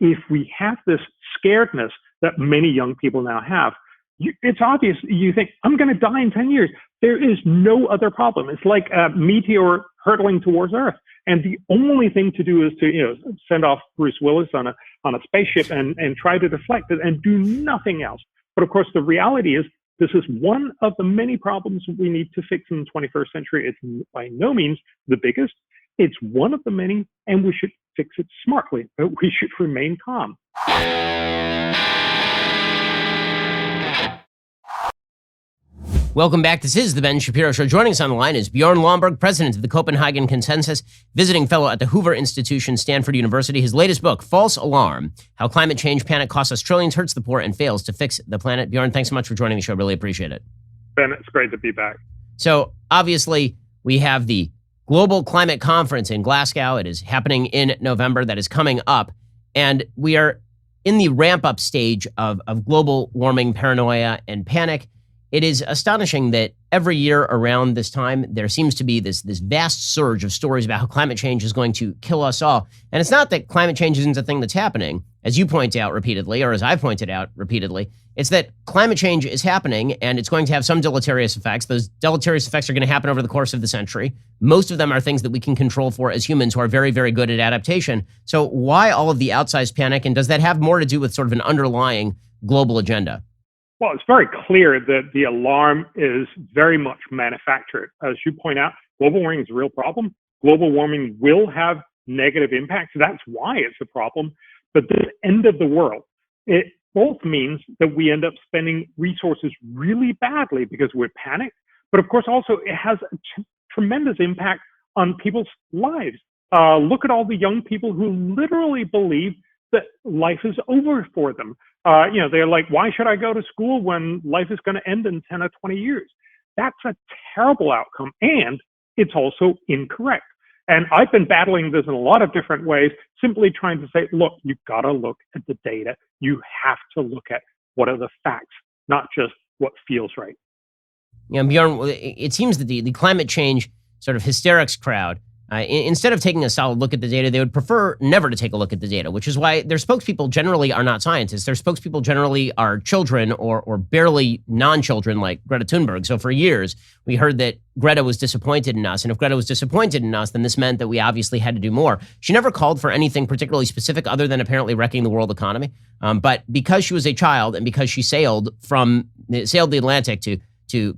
if we have this scaredness that many young people now have, it's obvious. You think, I'm going to die in 10 years. There is no other problem. It's like a meteor hurtling towards Earth. And the only thing to do is to, send off Bruce Willis on a spaceship and try to deflect it and do nothing else. But of course, the reality is this is one of the many problems we need to fix in the 21st century. It's by no means the biggest. It's one of the many, and we should fix it smartly, but we should remain calm. Welcome back. This is the Ben Shapiro Show. Joining us on the line is Bjorn Lomborg, president of the Copenhagen Consensus, visiting fellow at the Hoover Institution, Stanford University. His latest book, False Alarm, How Climate Change Panic Costs Us Trillions, Hurts the Poor, and Fails to Fix the Planet. Bjorn, thanks so much for joining the show. Really appreciate it. Ben, it's great to be back. So obviously, we have the Global Climate Conference in Glasgow. It is happening in November. That is coming up. And we are in the ramp-up stage of global warming paranoia and panic. It is astonishing that every year around this time, there seems to be this vast surge of stories about how climate change is going to kill us all. And it's not that climate change isn't a thing that's happening, as you point out repeatedly, or as I've pointed out repeatedly. It's that climate change is happening, and it's going to have some deleterious effects. Those deleterious effects are going to happen over the course of the century. Most of them are things that we can control for as humans who are very, very good at adaptation. So why all of the outsized panic, and does that have more to do with sort of an underlying global agenda? Well, it's very clear that the alarm is very much manufactured. As you point out, global warming is a real problem. Global warming will have negative impacts. That's why it's a problem. But this end of the world, it both means that we end up spending resources really badly because we're panicked. But of course, also it has a tremendous impact on people's lives. Look at all the young people who literally believe that life is over for them. They're like, why should I go to school when life is going to end in 10 or 20 years? That's a terrible outcome, and it's also incorrect. And I've been battling this in a lot of different ways, simply trying to say, look, you've got to look at the data. You have to look at what are the facts, not just what feels right. Yeah, Bjorn, it seems that the climate change sort of hysterics crowd, instead of taking a solid look at the data, they would prefer never to take a look at the data, which is why their spokespeople generally are not scientists. Their spokespeople generally are children or barely non-children like Greta Thunberg. So for years, we heard that Greta was disappointed in us. And if Greta was disappointed in us, then this meant that we obviously had to do more. She never called for anything particularly specific other than apparently wrecking the world economy. But because she was a child and because she sailed the Atlantic to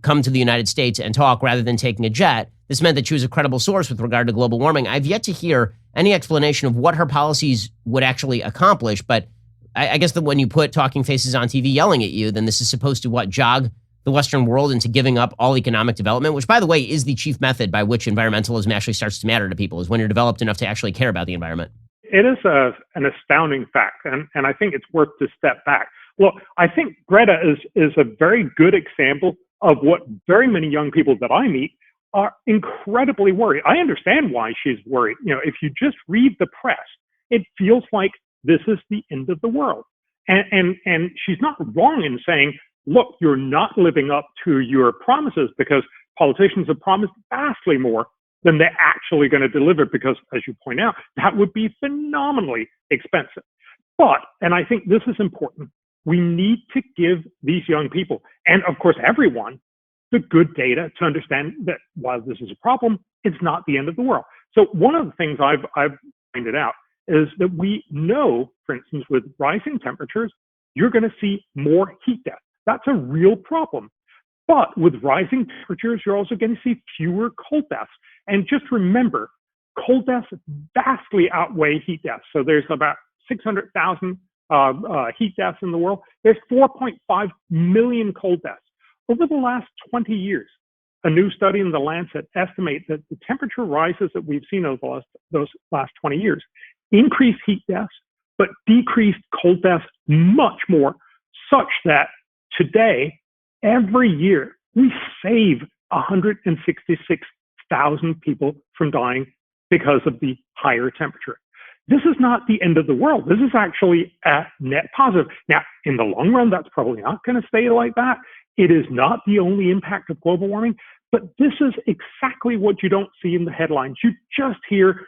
come to the United States and talk rather than taking a jet, this meant that she was a credible source with regard to global warming. I've yet to hear any explanation of what her policies would actually accomplish, but I guess that when you put talking faces on TV yelling at you, then this is supposed to, jog the Western world into giving up all economic development, which, by the way, is the chief method by which environmentalism actually starts to matter to people, is when you're developed enough to actually care about the environment. It is an astounding fact, and I think it's worth to step back. Look, I think Greta is a very good example of what very many young people that I meet are incredibly worried. I understand why she's worried. If you just read the press, it feels like this is the end of the world. And she's not wrong in saying, look, you're not living up to your promises because politicians have promised vastly more than they're actually going to deliver because, as you point out, that would be phenomenally expensive. But, and I think this is important, we need to give these young people, and of course everyone, the good data to understand that while this is a problem, it's not the end of the world. So one of the things I've pointed out is that we know, for instance, with rising temperatures, you're going to see more heat death. That's a real problem. But with rising temperatures, you're also going to see fewer cold deaths. And just remember, cold deaths vastly outweigh heat deaths. So there's about 600,000 heat deaths in the world. There's 4.5 million cold deaths. Over the last 20 years, a new study in The Lancet estimates that the temperature rises that we've seen over those last 20 years increased heat deaths, but decreased cold deaths much more, such that today, every year, we save 166,000 people from dying because of the higher temperature. This is not the end of the world. This is actually a net positive. Now, in the long run, that's probably not going to stay like that. It is not the only impact of global warming, but this is exactly what you don't see in the headlines. You just hear,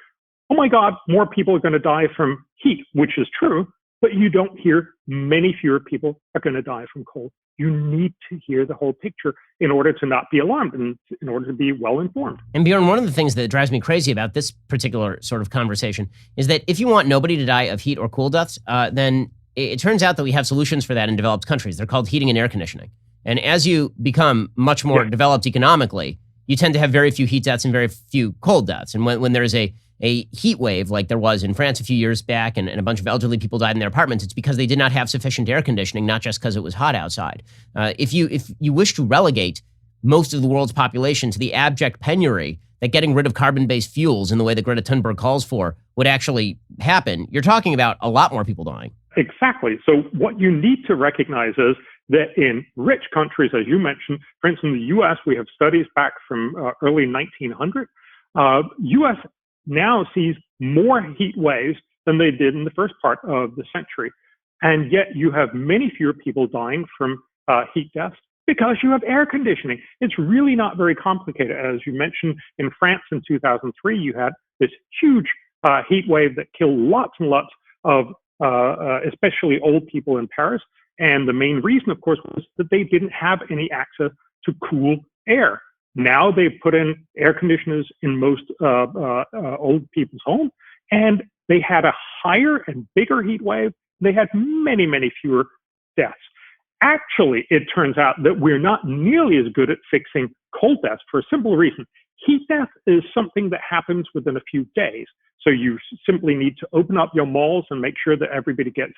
oh my God, more people are going to die from heat, which is true. but you don't hear many fewer people are going to die from cold. You need to hear the whole picture in order to not be alarmed and in order to be well informed. And Bjorn, one of the things that drives me crazy about this particular sort of conversation is that if you want nobody to die of heat or cool deaths, then it turns out that we have solutions for that in developed countries. They're called heating and air conditioning. And as you become much more developed economically, you tend to have very few heat deaths and very few cold deaths. And when there's a heat wave like there was in France a few years back and a bunch of elderly people died in their apartments, it's because they did not have sufficient air conditioning, not just because it was hot outside. If you wish to relegate most of the world's population to the abject penury that getting rid of carbon-based fuels in the way that Greta Thunberg calls for would actually happen, you're talking about a lot more people dying. Exactly. So what you need to recognize is that in rich countries, as you mentioned, for instance, in the U.S., we have studies back from early 1900. U.S. now sees more heat waves than they did in the first part of the century. And yet you have many fewer people dying from heat deaths because you have air conditioning. It's really not very complicated. As you mentioned, in France in 2003, you had this huge heat wave that killed lots and lots of especially old people in Paris. And the main reason, of course, was that they didn't have any access to cool air. Now they've put in air conditioners in most old people's homes, and they had a higher and bigger heat wave. They had many, many fewer deaths. Actually, it turns out that we're not nearly as good at fixing cold deaths for a simple reason. Heat death is something that happens within a few days. So you simply need to open up your malls and make sure that everybody gets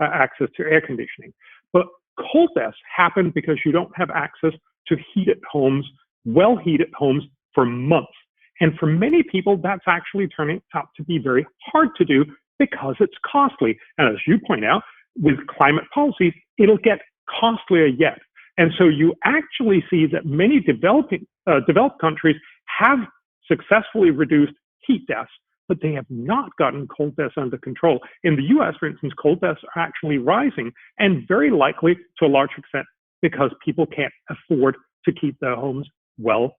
access to air conditioning. But cold deaths happen because you don't have access to heated homes, well-heated homes for months. And for many people, that's actually turning out to be very hard to do because it's costly. And as you point out, with climate policies, it'll get costlier yet. And so you actually see that many developed countries have successfully reduced heat deaths, but they have not gotten cold deaths under control. In the US, for instance, cold deaths are actually rising, and very likely to a large extent because people can't afford to keep their homes well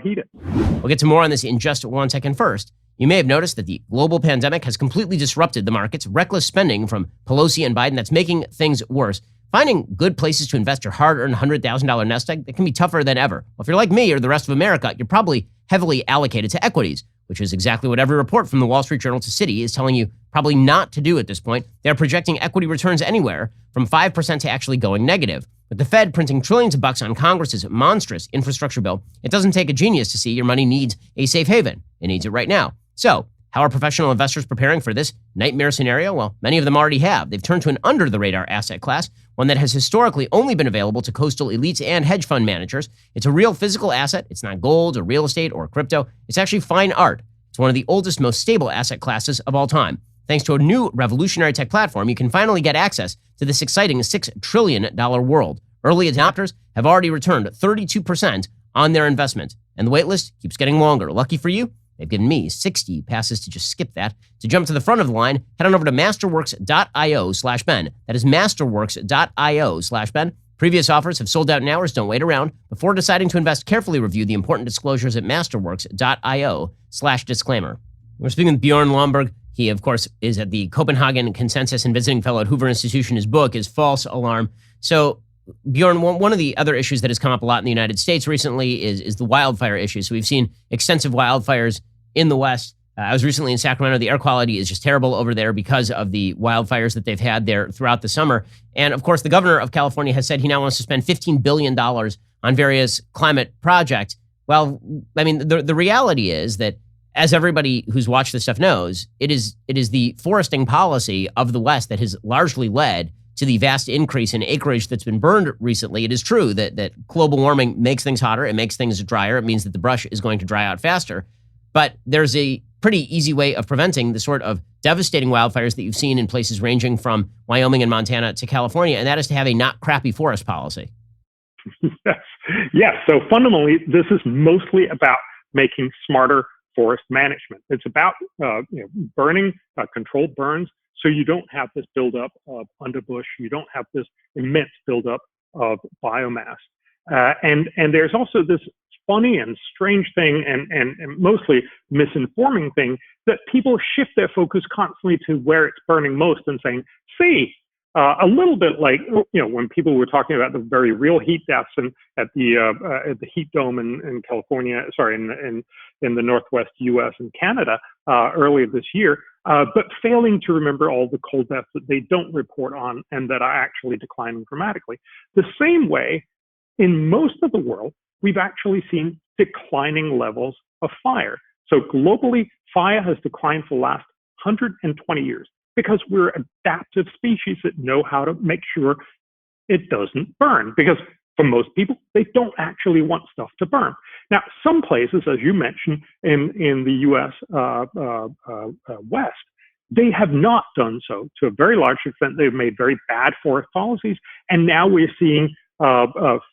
heated. We'll get to more on this in just 1 second. First, you may have noticed that the global pandemic has completely disrupted the markets. Reckless spending from Pelosi and Biden that's making things worse. Finding good places to invest your hard-earned $100,000 nest egg, it can be tougher than ever. Well, if you're like me or the rest of America, you're probably heavily allocated to equities, which is exactly what every report from the Wall Street Journal to Citi is telling you probably not to do at this point. They're projecting equity returns anywhere from 5% to actually going negative. With the Fed printing trillions of bucks on Congress's monstrous infrastructure bill, it doesn't take a genius to see your money needs a safe haven. It needs it right now. So, how are professional investors preparing for this nightmare scenario? Well, many of them already have. They've turned to an under-the-radar asset class, one that has historically only been available to coastal elites and hedge fund managers. It's a real physical asset. It's not gold or real estate or crypto. It's actually fine art. It's one of the oldest, most stable asset classes of all time. Thanks to a new revolutionary tech platform, you can finally get access to this exciting $6 trillion world. Early adopters have already returned 32% on their investment, and the waitlist keeps getting longer. Lucky for you, they've given me 60 passes to just skip that. To jump to the front of the line, head on over to masterworks.io/Ben. That is masterworks.io/Ben. Previous offers have sold out in hours. Don't wait around. Before deciding to invest, carefully review the important disclosures at masterworks.io/disclaimer. We're speaking with Bjorn Lomborg. He, of course, is at the Copenhagen Consensus and visiting fellow at Hoover Institution. His book is False Alarm. So, Bjorn, one of the other issues that has come up a lot in the United States recently is the wildfire issue. So we've seen extensive wildfires in the West. I was recently in Sacramento. The air quality is just terrible over there because of the wildfires that they've had there throughout the summer. And of course, the governor of California has said he now wants to spend $15 billion on various climate projects. Well, I mean, the reality is that, as everybody who's watched this stuff knows, it is the foresting policy of the West that has largely led to the vast increase in acreage that's been burned recently. It is true that global warming makes things hotter. It makes things drier. It means that the brush is going to dry out faster. But there's a pretty easy way of preventing the sort of devastating wildfires that you've seen in places ranging from Wyoming and Montana to California, and that is to have a not crappy forest policy. Yes. So fundamentally, this is mostly about making smarter forest management. It's about burning, controlled burns, so you don't have this buildup of underbush. You don't have this immense buildup of biomass. And there's also this funny and strange thing, and mostly misinforming thing, that people shift their focus constantly to where it's burning most and saying, see, a little bit like, when people were talking about the very real heat deaths and at the heat dome in California, in the Northwest US and Canada earlier this year, but failing to remember all the cold deaths that they don't report on and that are actually declining dramatically. The same way, in most of the world, we've actually seen declining levels of fire. So globally, fire has declined for the last 120 years because we're adaptive species that know how to make sure it doesn't burn. Because for most people, they don't actually want stuff to burn. Now, some places, as you mentioned, in the U.S. West, they have not done so. To a very large extent, they've made very bad forest policies, and now we're seeing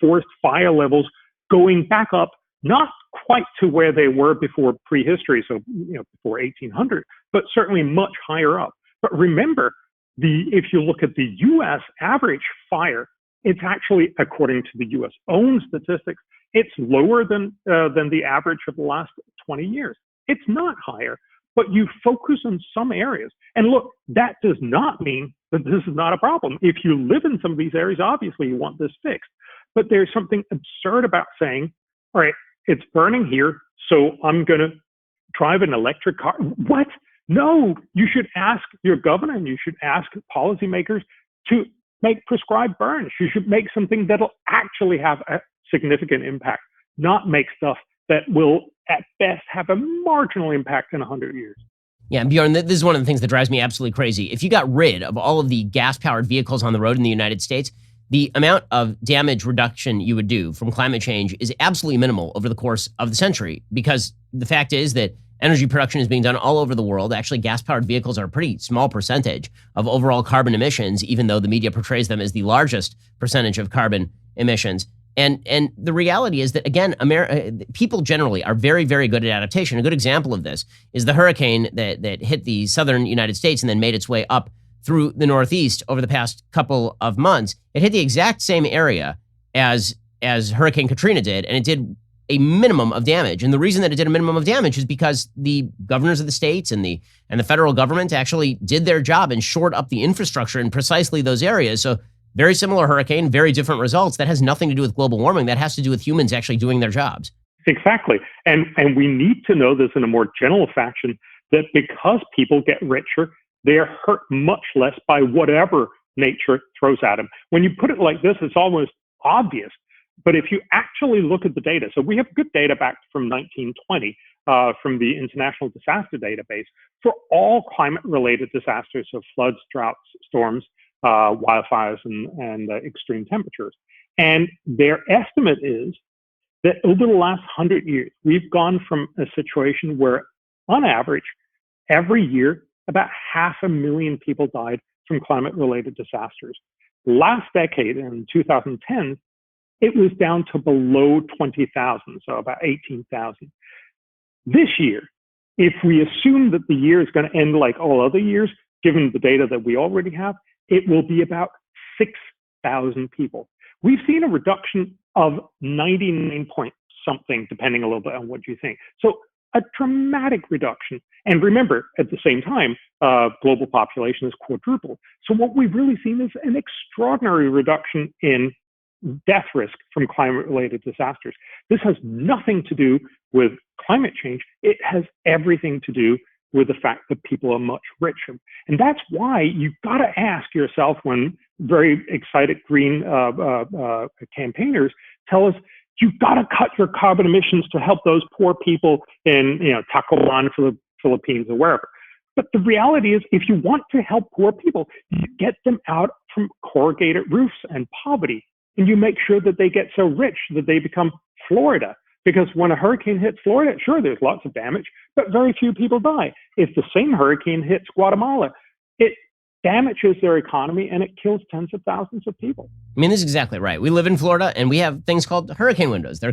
forest fire levels going back up, not quite to where they were before prehistory, so before 1800, but certainly much higher up. But remember, if you look at the U.S. average fire, it's actually, according to the U.S. own statistics, it's lower than the average of the last 20 years. It's not higher, but you focus on some areas. And look, that does not mean that this is not a problem. If you live in some of these areas, obviously you want this fixed. But there's something absurd about saying, all right, it's burning here, so I'm going to drive an electric car. What? No, you should ask your governor and you should ask policymakers to make prescribed burns. You should make something that'll actually have a significant impact, not make stuff that will at best have a marginal impact in 100 years. Yeah, Bjorn, this is one of the things that drives me absolutely crazy. If you got rid of all of the gas-powered vehicles on the road in the United States, the amount of damage reduction you would do from climate change is absolutely minimal over the course of the century, because the fact is that energy production is being done all over the world. Actually, gas-powered vehicles are a pretty small percentage of overall carbon emissions, even though the media portrays them as the largest percentage of carbon emissions. And the reality is that, again, people generally are very, very good at adaptation. A good example of this is the hurricane that hit the southern United States and then made its way up through the Northeast over the past couple of months. It hit the exact same area as Hurricane Katrina did, and it did a minimum of damage. And the reason that it did a minimum of damage is because the governors of the states and the federal government actually did their job and shored up the infrastructure in precisely those areas. So very similar hurricane, very different results. That has nothing to do with global warming. That has to do with humans actually doing their jobs. Exactly. And we need to know this in a more general fashion, that because people get richer, they are hurt much less by whatever nature throws at them. When you put it like this, it's almost obvious. But if you actually look at the data, so we have good data back from 1920 from the International Disaster Database for all climate-related disasters, so floods, droughts, storms, wildfires, and extreme temperatures. And their estimate is that over the last 100 years, we've gone from a situation where, on average, every year, about 500,000 people died from climate-related disasters. Last decade, in 2010, it was down to below 20,000, so about 18,000. This year, if we assume that the year is going to end like all other years, given the data that we already have, it will be about 6,000 people. We've seen a reduction of 99 point something, depending a little bit on what you think. So a dramatic reduction. And remember, at the same time, global population is quadrupled. So what we've really seen is an extraordinary reduction in death risk from climate-related disasters. This has nothing to do with climate change. It has everything to do with the fact that people are much richer. And that's why you've got to ask yourself, when very excited green campaigners tell us, you've got to cut your carbon emissions to help those poor people in Tacloban, Philippines, or wherever. But the reality is, if you want to help poor people, you get them out from corrugated roofs and poverty. And you make sure that they get so rich that they become Florida. Because when a hurricane hits Florida, sure, there's lots of damage, but very few people die. If the same hurricane hits Guatemala, it damages their economy and it kills tens of thousands of people. I mean, this is exactly right. We live in Florida and we have things called hurricane windows. They're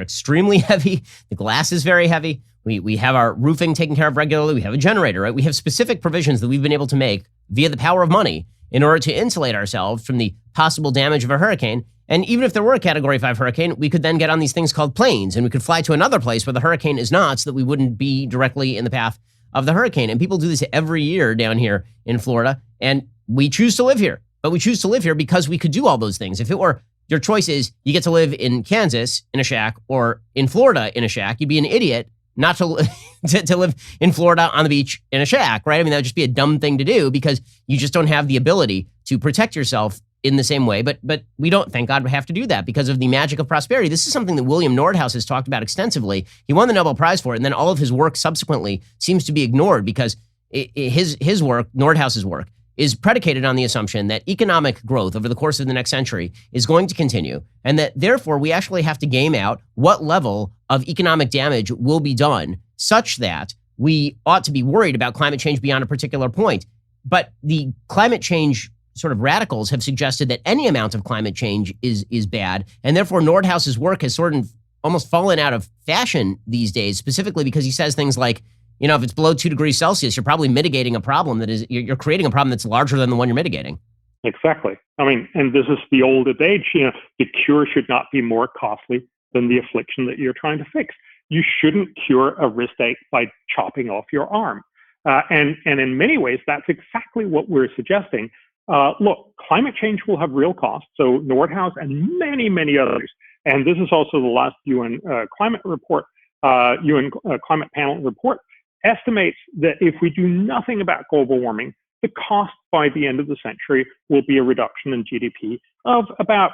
extremely heavy. The glass is very heavy. We have our roofing taken care of regularly. We have a generator, right? We have specific provisions that we've been able to make via the power of money in order to insulate ourselves from the possible damage of a hurricane. And even if there were a Category 5 hurricane, we could then get on these things called planes, and we could fly to another place where the hurricane is not, so that we wouldn't be directly in the path of the hurricane. And people do this every year down here in Florida, and we choose to live here. But we choose to live here because we could do all those things. If it were, your choice is you get to live in Kansas in a shack or in Florida in a shack, you'd be an idiot not to, to live in Florida on the beach in a shack, right? I mean, that would just be a dumb thing to do because you just don't have the ability to protect yourself in the same way. But we don't, thank God, we have to do that because of the magic of prosperity. This is something that William Nordhaus has talked about extensively. He won the Nobel Prize for it, and then all of his work subsequently seems to be ignored because his work, Nordhaus's work, is predicated on the assumption that economic growth over the course of the next century is going to continue, and that therefore we actually have to game out what level of economic damage will be done such that we ought to be worried about climate change beyond a particular point. But the climate change sort of radicals have suggested that any amount of climate change is bad, and therefore Nordhaus's work has sort of almost fallen out of fashion these days, specifically because he says things like, you know, if it's below 2 degrees Celsius, you're probably mitigating a problem that is, you're creating a problem that's larger than the one you're mitigating. Exactly. I mean, and this is the old adage, you know, the cure should not be more costly than the affliction that you're trying to fix. You shouldn't cure a wrist ache by chopping off your arm. And in many ways, that's exactly what we're suggesting. Look, climate change will have real costs. So Nordhaus and many, many others, and this is also the last UN climate report, UN climate panel report, estimates that if we do nothing about global warming, the cost by the end of the century will be a reduction in GDP of about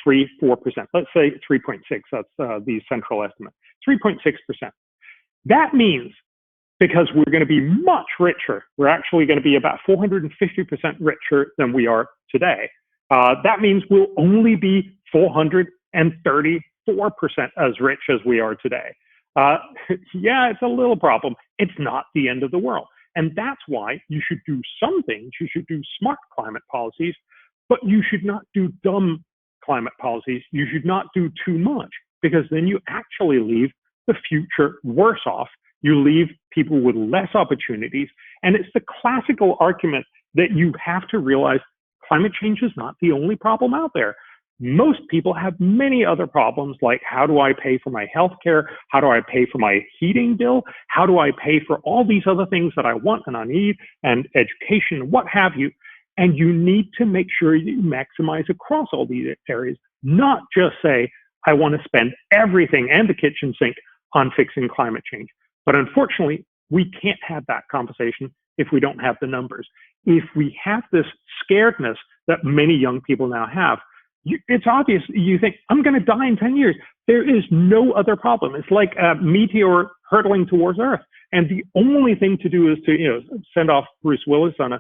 3-4%. Let's say 3.6. That's the central estimate. 3.6%. That means because we're going to be much richer, we're actually going to be about 450% richer than we are today. That means we'll only be 434% as rich as we are today. Yeah, it's a little problem. It's not the end of the world. And that's why you should do some things. You should do smart climate policies, but you should not do dumb climate policies. You should not do too much, because then you actually leave the future worse off. You leave people with less opportunities. And it's the classical argument that you have to realize climate change is not the only problem out there. Most people have many other problems, like how do I pay for my health care? How do I pay for my heating bill? How do I pay for all these other things that I want and I need, and education, what have you? And you need to make sure you maximize across all these areas, not just say, I want to spend everything and the kitchen sink on fixing climate change. But unfortunately, we can't have that conversation if we don't have the numbers. If we have this scaredness that many young people now have, it's obvious. You think, I'm going to die in 10 years. There is no other problem. It's like a meteor hurtling towards Earth. And the only thing to do is to send off Bruce Willis on a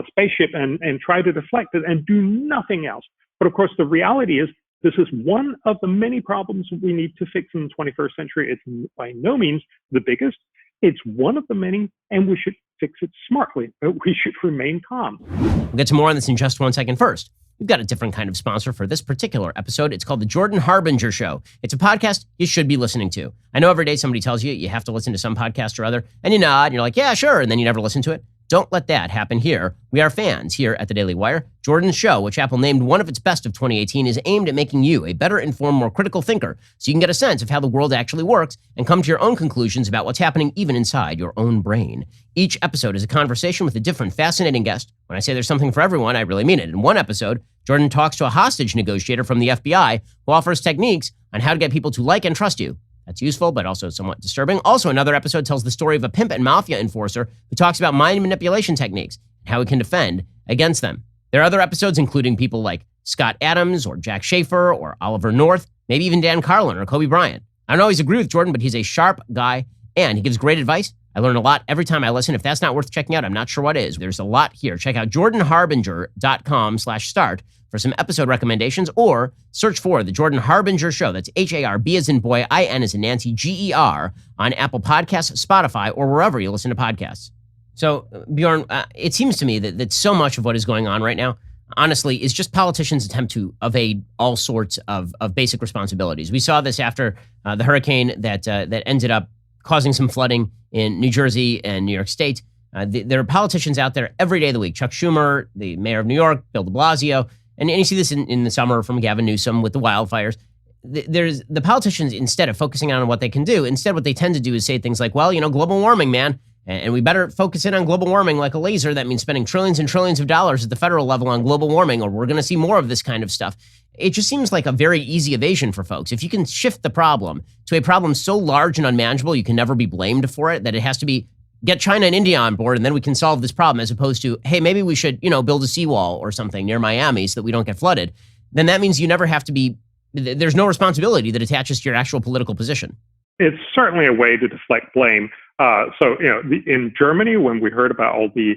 spaceship and try to deflect it and do nothing else. But of course, the reality is this is one of the many problems we need to fix in the 21st century. It's by no means the biggest. It's one of the many, and we should fix it smartly, but we should remain calm. We'll get to more on this in just 1 second. First, we've got a different kind of sponsor for this particular episode. It's called The Jordan Harbinger Show. It's a podcast you should be listening to. I know every day somebody tells you have to listen to some podcast or other, and you nod, and you're like, yeah, sure, and then you never listen to it. Don't let that happen here. We are fans here at the Daily Wire. Jordan's show, which Apple named one of its best of 2018, is aimed at making you a better informed, more critical thinker, so you can get a sense of how the world actually works and come to your own conclusions about what's happening even inside your own brain. Each episode is a conversation with a different, fascinating guest. When I say there's something for everyone, I really mean it. In one episode, Jordan talks to a hostage negotiator from the FBI who offers techniques on how to get people to like and trust you. That's useful, but also somewhat disturbing. Also, another episode tells the story of a pimp and mafia enforcer who talks about mind manipulation techniques and how he can defend against them. There are other episodes including people like Scott Adams or Jack Schaefer or Oliver North, maybe even Dan Carlin or Kobe Bryant. I don't always agree with Jordan, but he's a sharp guy and he gives great advice. I learn a lot every time I listen. If that's not worth checking out, I'm not sure what is. There's a lot here. Check out jordanharbinger.com/start for some episode recommendations, or search for The Jordan Harbinger Show. That's H-A-R-B as in boy, I-N as in Nancy, G-E-R on Apple Podcasts, Spotify, or wherever you listen to podcasts. So, Bjorn, it seems to me that so much of what is going on right now, honestly, is just politicians' attempt to evade all sorts of basic responsibilities. We saw this after the hurricane that ended up causing some flooding in New Jersey and New York State. There are politicians out there every day of the week. Chuck Schumer, the mayor of New York, Bill de Blasio, and you see this in the summer from Gavin Newsom with the wildfires. There's the politicians, instead of focusing on what they can do, instead what they tend to do is say things like, well, global warming, man, and we better focus in on global warming like a laser. That means spending trillions and trillions of dollars at the federal level on global warming, or we're going to see more of this kind of stuff. It just seems like a very easy evasion for folks. If you can shift the problem to a problem so large and unmanageable, you can never be blamed for it, that it has to be get China and India on board and then we can solve this problem, as opposed to, hey, maybe we should, build a seawall or something near Miami so that we don't get flooded. Then that means you never have to be, there's no responsibility that attaches to your actual political position. It's certainly a way to deflect blame. In Germany, when we heard about all the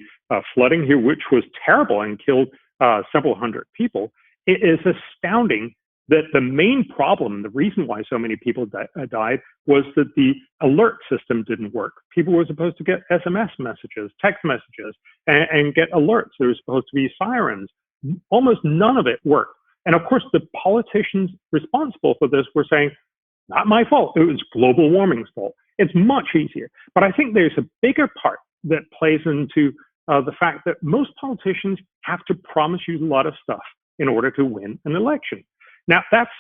flooding here, which was terrible and killed several hundred people, it is astounding that the main problem, the reason why so many people died, was that the alert system didn't work. People were supposed to get SMS messages, text messages, and get alerts. There was supposed to be sirens. Almost none of it worked. And of course, the politicians responsible for this were saying, not my fault, it was global warming's fault. It's much easier. But I think there's a bigger part that plays into the fact that most politicians have to promise you a lot of stuff in order to win an election. Now, that's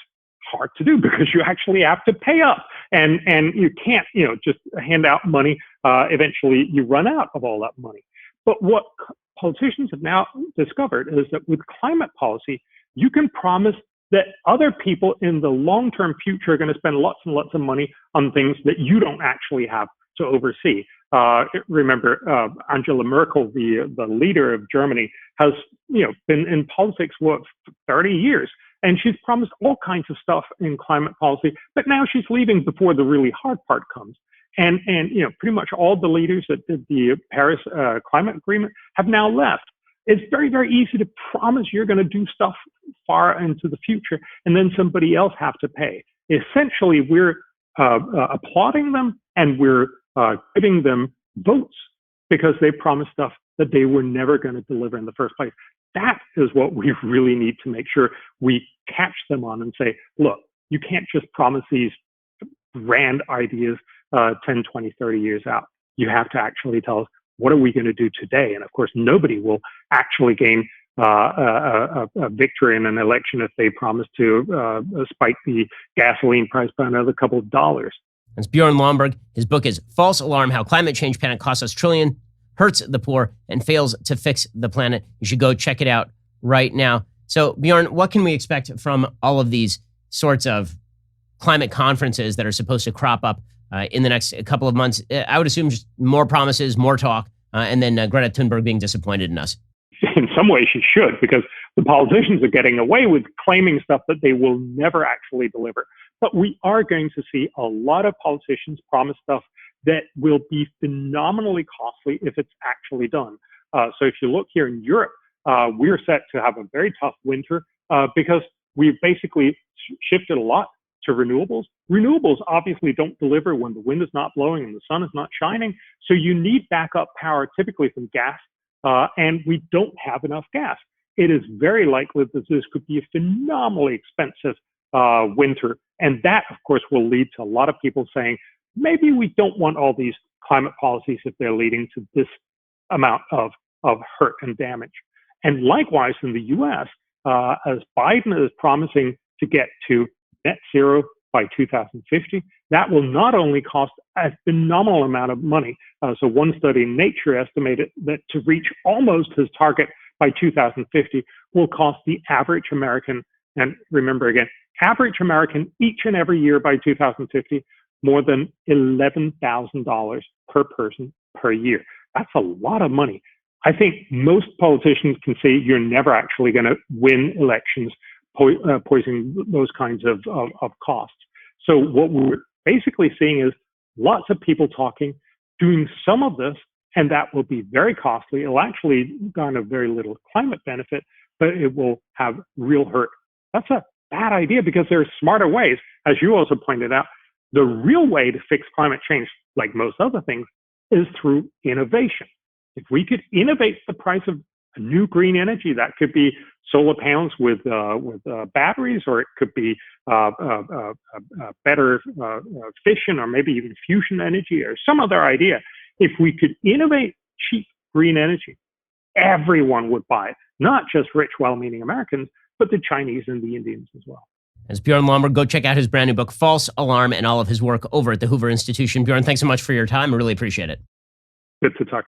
hard to do because you actually have to pay up, and you can't, just hand out money. Eventually, you run out of all that money. But what politicians have now discovered is that with climate policy, you can promise that other people in the long-term future are going to spend lots and lots of money on things that you don't actually have to oversee. Remember, Angela Merkel, the leader of Germany, has been in politics for 30 years. And she's promised all kinds of stuff in climate policy, but now she's leaving before the really hard part comes. And pretty much all the leaders that did the Paris climate agreement have now left. It's very, very easy to promise you're going to do stuff far into the future, and then somebody else have to pay. Essentially, we're applauding them, and we're giving them votes because they promised stuff that they were never going to deliver in the first place. That is what we really need to make sure we catch them on and say, look, you can't just promise these grand ideas 10, 20, 30 years out. You have to actually tell us, what are we going to do today? And of course, nobody will actually gain a victory in an election if they promise to spike the gasoline price by another couple of dollars. That's Bjorn Lomborg. His book is False Alarm: How Climate Change Panic Costs Us Trillion, Hurts the Poor, and Fails to Fix the Planet. You should go check it out right now. So, Bjorn, what can we expect from all of these sorts of climate conferences that are supposed to crop up in the next couple of months? I would assume just more promises, more talk, and then Greta Thunberg being disappointed in us. In some ways, she should, because the politicians are getting away with claiming stuff that they will never actually deliver. But we are going to see a lot of politicians promise stuff that will be phenomenally costly if it's actually done. So if you look here in Europe, we're set to have a very tough winter because we've basically shifted a lot to renewables. Renewables obviously don't deliver when the wind is not blowing and the sun is not shining. So you need backup power typically from gas, and we don't have enough gas. It is very likely that this could be a phenomenally expensive winter. And that, of course, will lead to a lot of people saying, maybe we don't want all these climate policies if they're leading to this amount of hurt and damage. And likewise in the US, as Biden is promising to get to net zero by 2050, that will not only cost a phenomenal amount of money. So one study in Nature estimated that to reach almost his target by 2050 will cost the average American, and remember again, average American each and every year by 2050, more than $11,000 per person per year. That's a lot of money. I think most politicians can say you're never actually going to win elections poisoning those kinds of costs. So what we're basically seeing is lots of people talking, doing some of this, and that will be very costly. It'll actually garner very little climate benefit, but it will have real hurt. That's a bad idea because there are smarter ways. As you also pointed out, the real way to fix climate change, like most other things, is through innovation. If we could innovate the price of new green energy, that could be solar panels with batteries, or it could be better fission, or maybe even fusion energy, or some other idea. If we could innovate cheap green energy, everyone would buy it, not just rich, well-meaning Americans, but the Chinese and the Indians as well. As Bjorn Lomborg, go check out his brand new book, False Alarm, and all of his work over at the Hoover Institution. Bjorn, thanks so much for your time. I really appreciate it. Good to talk.